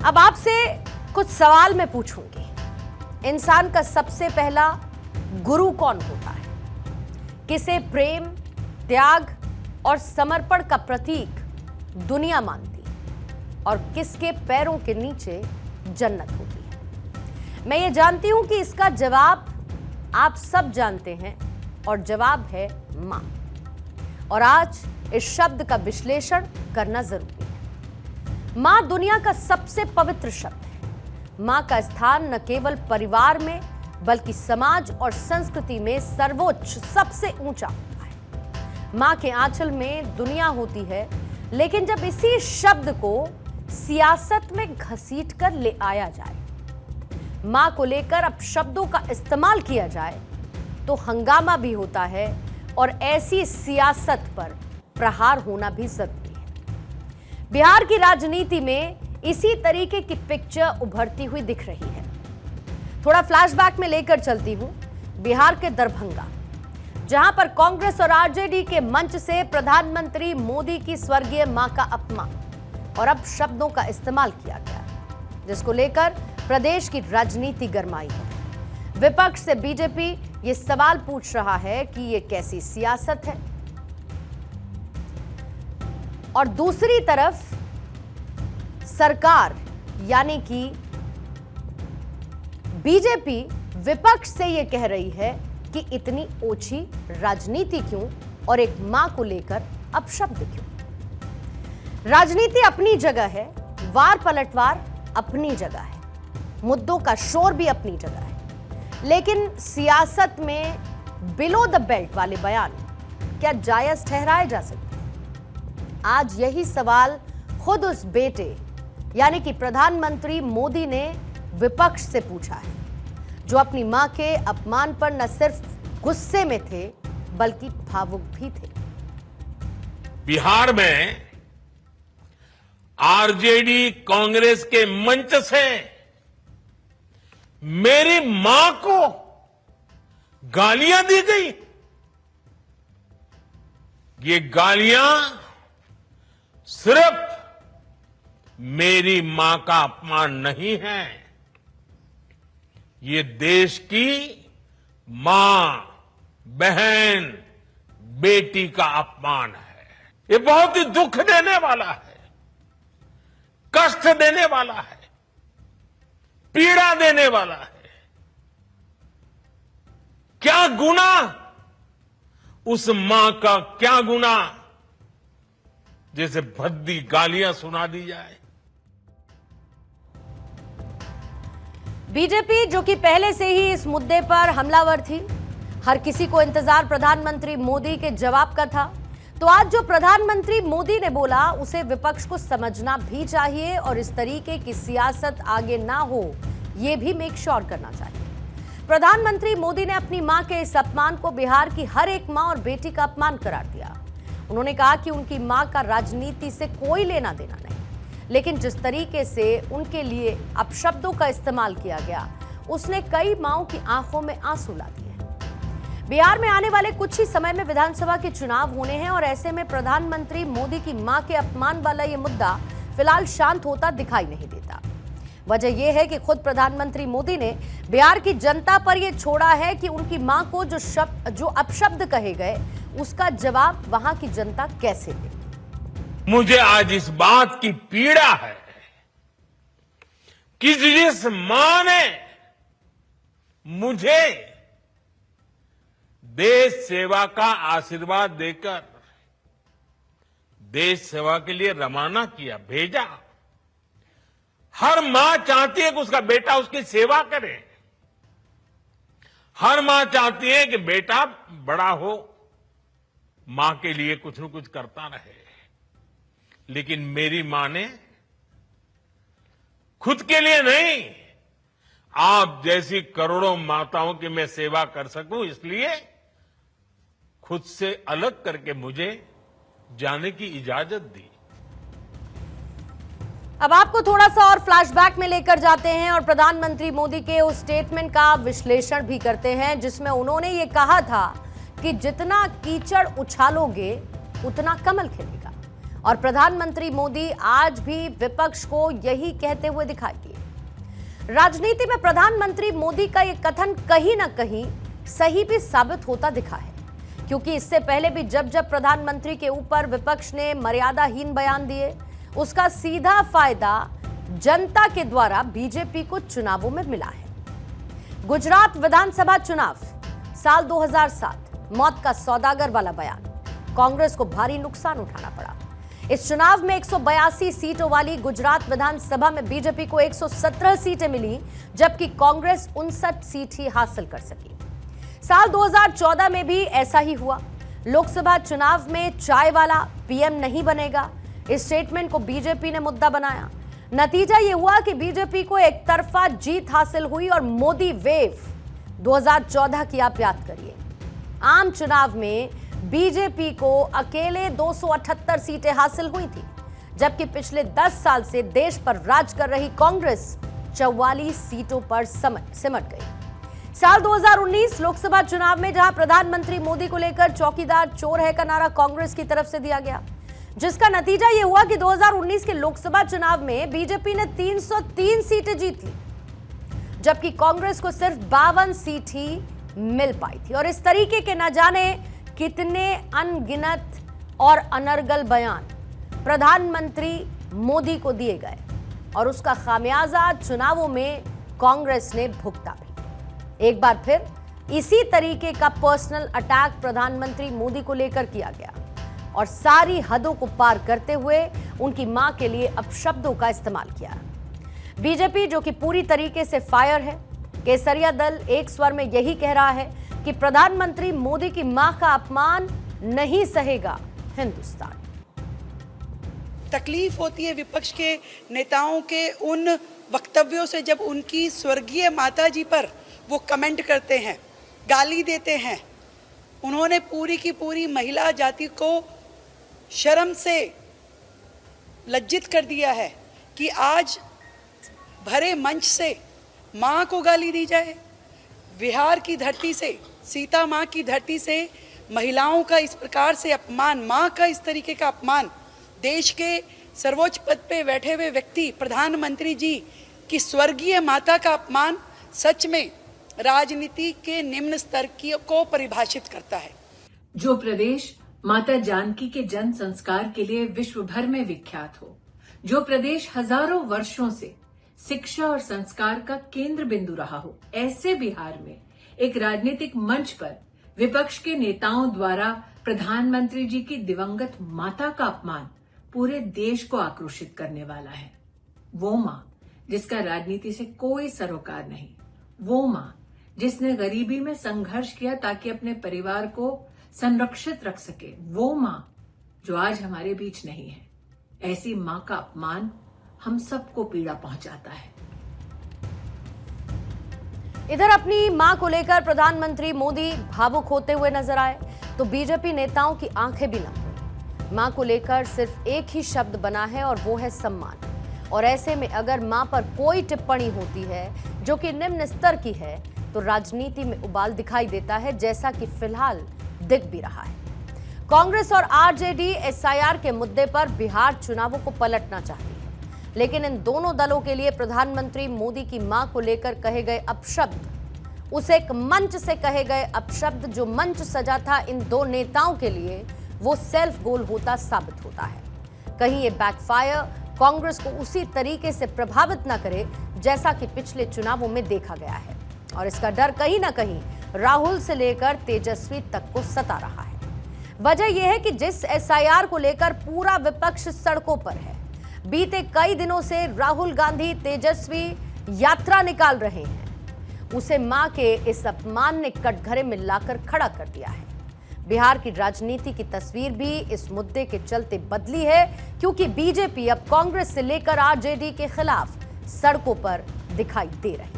अब आपसे कुछ सवाल मैं पूछूंगी। इंसान का सबसे पहला गुरु कौन होता है? किसे प्रेम, त्याग और समर्पण का प्रतीक दुनिया मानती है और किसके पैरों के नीचे जन्नत होती है? मैं ये जानती हूं कि इसका जवाब आप सब जानते हैं और जवाब है मां। और आज इस शब्द का विश्लेषण करना जरूरी है। मां दुनिया का सबसे पवित्र शब्द है। मां का स्थान न केवल परिवार में बल्कि समाज और संस्कृति में सर्वोच्च, सबसे ऊंचा होता है। मां के आंचल में दुनिया होती है, लेकिन जब इसी शब्द को सियासत में घसीटकर ले आया जाए, मां को लेकर अपशब्दों का इस्तेमाल किया जाए, तो हंगामा भी होता है और ऐसी सियासत पर प्रहार होना भी जरूरी है। बिहार की राजनीति में इसी तरीके की पिक्चर उभरती हुई दिख रही है। थोड़ा फ्लैशबैक में लेकर चलती हूं बिहार के दरभंगा, जहां पर कांग्रेस और आरजेडी के मंच से प्रधानमंत्री मोदी की स्वर्गीय मां का अपमान और अपशब्दों का इस्तेमाल किया गया, जिसको लेकर प्रदेश की राजनीति गरमाई है। विपक्ष से बीजेपी ये सवाल पूछ रहा है कि ये कैसी सियासत है, और दूसरी तरफ सरकार यानी कि बीजेपी विपक्ष से ये कह रही है कि इतनी ओछी राजनीति क्यों और एक मां को लेकर अपशब्द क्यों। राजनीति अपनी जगह है, वार पलटवार अपनी जगह है, मुद्दों का शोर भी अपनी जगह है, लेकिन सियासत में बिलो द बेल्ट वाले बयान क्या जायज ठहराए जा सकते हैं? आज यही सवाल खुद उस बेटे यानी कि प्रधानमंत्री मोदी ने विपक्ष से पूछा है, जो अपनी मां के अपमान पर न सिर्फ गुस्से में थे बल्कि भावुक भी थे। बिहार में आरजेडी कांग्रेस के मंच से मेरी मां को गालियां दी गई। ये गालियां सिर्फ मेरी मां का अपमान नहीं है, ये देश की मां, बहन, बेटी का अपमान है। ये बहुत ही दुख देने वाला है, कष्ट देने वाला है, पीड़ा देने वाला है। क्या गुना उस मां का, क्या गुना जैसे भद्दी गालियां सुना दी जाए। बीजेपी, जो कि पहले से ही इस मुद्दे पर हमलावर थी, हर किसी को इंतजार प्रधानमंत्री मोदी के जवाब का था, तो आज जो प्रधानमंत्री मोदी ने बोला उसे विपक्ष को समझना भी चाहिए और इस तरीके की सियासत आगे ना हो, यह भी मेक श्योर करना चाहिए। प्रधानमंत्री मोदी ने अपनी मां के इस अपमान को बिहार की हर एक मां और बेटी का अपमान करार दिया। उन्होंने कहा कि उनकी मां का राजनीति से कोई लेना देना नहीं, लेकिन जिस तरीके से उनके लिए अपशब्दों का इस्तेमाल किया गया, उसने कई मांओं की आंखों में आंसू ला दिए। बिहार में आने वाले कुछ ही समय में विधानसभा के चुनाव होने हैं और ऐसे में प्रधानमंत्री मोदी की मां के अपमान वाला ये मुद्दा फिलहाल शांत होता दिखाई नहीं देता। वजह यह है कि खुद प्रधानमंत्री मोदी ने बिहार की जनता पर यह छोड़ा है कि उनकी मां को जो अपशब्द कहे गए, उसका जवाब वहां की जनता कैसे दे। मुझे आज इस बात की पीड़ा है कि जिस मां ने मुझे देश सेवा का आशीर्वाद देकर देश सेवा के लिए रवाना किया, भेजा। हर मां चाहती है कि उसका बेटा उसकी सेवा करे। हर मां चाहती है कि बेटा बड़ा हो, मां के लिए कुछ न कुछ करता रहे। लेकिन मेरी मां ने खुद के लिए नहीं, आप जैसी करोड़ों माताओं की मैं सेवा कर सकूं, इसलिए खुद से अलग करके मुझे जाने की इजाजत दी। अब आपको थोड़ा सा और फ्लैशबैक में लेकर जाते हैं और प्रधानमंत्री मोदी के उस स्टेटमेंट का विश्लेषण भी करते हैं, जिसमें उन्होंने ये कहा था कि जितना कीचड़ उछालोगे उतना कमल खिलेगा। और प्रधानमंत्री मोदी आज भी विपक्ष को यही कहते हुए दिखाई दिए। राजनीति में प्रधानमंत्री मोदी का यह कथन कहीं ना कहीं सही भी साबित होता दिखा है, क्योंकि इससे पहले भी जब जब प्रधानमंत्री के ऊपर विपक्ष ने मर्यादाहीन बयान दिए, उसका सीधा फायदा जनता के द्वारा बीजेपी को चुनावों में मिला है। गुजरात विधानसभा चुनाव साल 2007, मौत का सौदागर वाला बयान, कांग्रेस को भारी नुकसान उठाना पड़ा। इस चुनाव में 182 सीटों वाली गुजरात विधानसभा में बीजेपी को 117 सीटें मिली, जबकि कांग्रेस 59 सीट ही हासिल कर सकी। साल 2014 में भी ऐसा ही हुआ। लोकसभा चुनाव में चाय वाला पीएम नहीं बनेगा, इस स्टेटमेंट को बीजेपी ने मुद्दा बनाया। नतीजा यह हुआ कि बीजेपी को एक तरफा जीत हासिल हुई और मोदी वेव 2014 की आप याद करिए। आम चुनाव में बीजेपी को अकेले 278 सीटें हासिल हुई थी, जबकि पिछले 10 साल से देश पर राज कर रही कांग्रेस 44 सीटों पर सिमट गई। साल 2019 लोकसभा चुनाव में जहां प्रधानमंत्री मोदी को लेकर चौकीदार चोर है का नारा कांग्रेस की तरफ से दिया गया, जिसका नतीजा यह हुआ कि 2019 के लोकसभा चुनाव में बीजेपी ने 303 सीटें जीत ली, जबकि कांग्रेस को सिर्फ 52 सीट ही मिल पाई थी। और इस तरीके के न जाने कितने अनगिनत और अनर्गल बयान प्रधानमंत्री मोदी को दिए गए और उसका खामियाजा चुनावों में कांग्रेस ने भुगता भी। एक बार फिर इसी तरीके का पर्सनल अटैक प्रधानमंत्री मोदी को लेकर किया गया और सारी हदों को पार करते हुए उनकी मां के लिए अपशब्दों का इस्तेमाल किया। बीजेपी जो कि पूरी तरीके से फायर है, केसरिया दल एक स्वर में यही कह रहा है कि प्रधानमंत्री मोदी की मां का अपमान नहीं सहेगा हिंदुस्तान। तकलीफ होती है विपक्ष के नेताओं के उन वक्तव्यों से जब उनकी स्वर्गीय माताजी पर वो कमेंट करते हैं, गाली देते हैं। उन्होंने पूरी की पूरी महिला जाति को शर्म से लज्जित कर दिया है कि आज भरे मंच से मां को गाली दी जाए। बिहार की धरती से, सीता मां की धरती से महिलाओं का इस प्रकार से अपमान, मां का इस तरीके का अपमान, देश के सर्वोच्च पद पे बैठे हुए व्यक्ति प्रधानमंत्री जी की स्वर्गीय माता का अपमान सच में राजनीति के निम्न स्तर की को परिभाषित करता है। जो प्रदेश माता जानकी के जन संस्कार के लिए विश्व भर में विख्यात हो, जो प्रदेश हजारों वर्षों से शिक्षा और संस्कार का केंद्र बिंदु रहा हो, ऐसे बिहार में एक राजनीतिक मंच पर विपक्ष के नेताओं द्वारा प्रधानमंत्री जी की दिवंगत माता का अपमान पूरे देश को आक्रोशित करने वाला है। वो मां जिसका राजनीति से कोई सरोकार नहीं, वो मां जिसने गरीबी में संघर्ष किया ताकि अपने परिवार को संरक्षित रख सके, वो मां जो आज हमारे बीच नहीं है। ऐसी मां का अपमान हम सबको पीड़ा पहुंचाता है। इधर अपनी मां को लेकर प्रधानमंत्री मोदी भावुक होते हुए नजर आए तो बीजेपी नेताओं की आंखें भी नम हुई। मां को लेकर सिर्फ एक ही शब्द बना है और वो है सम्मान। और ऐसे में अगर मां पर कोई टिप्पणी होती है जो कि निम्न स्तर की है तो राजनीति में उबाल दिखाई देता है, जैसा कि फिलहाल दिख भी रहा है। कांग्रेस और आरजेडी एसआईआर के मुद्दे पर बिहार चुनावों को पलटना चाहती है, लेकिन इन दोनों दलों के लिए प्रधानमंत्री मोदी की मां को लेकर कहे गए अपशब्द, उस एक मंच से कहे गए अपशब्द जो मंच सजा था इन दो नेताओं के लिए, वो सेल्फ गोल होता साबित होता है। कहीं ये बैकफायर कांग्रेस को उसी तरीके से प्रभावित न करे जैसा कि पिछले चुनावों में देखा गया है। और इसका डर कहीं ना कहीं राहुल से लेकर तेजस्वी तक को सता रहा है। वजह यह है कि जिस एसआईआर को लेकर पूरा विपक्ष सड़कों पर है, बीते कई दिनों से राहुल गांधी तेजस्वी यात्रा निकाल रहे हैं, उसे मां के इस अपमान ने कटघरे में लाकर खड़ा कर दिया है। बिहार की राजनीति की तस्वीर भी इस मुद्दे के चलते बदली है, क्योंकि बीजेपी अब कांग्रेस से लेकर आरजेडी के खिलाफ सड़कों पर दिखाई दे रही है।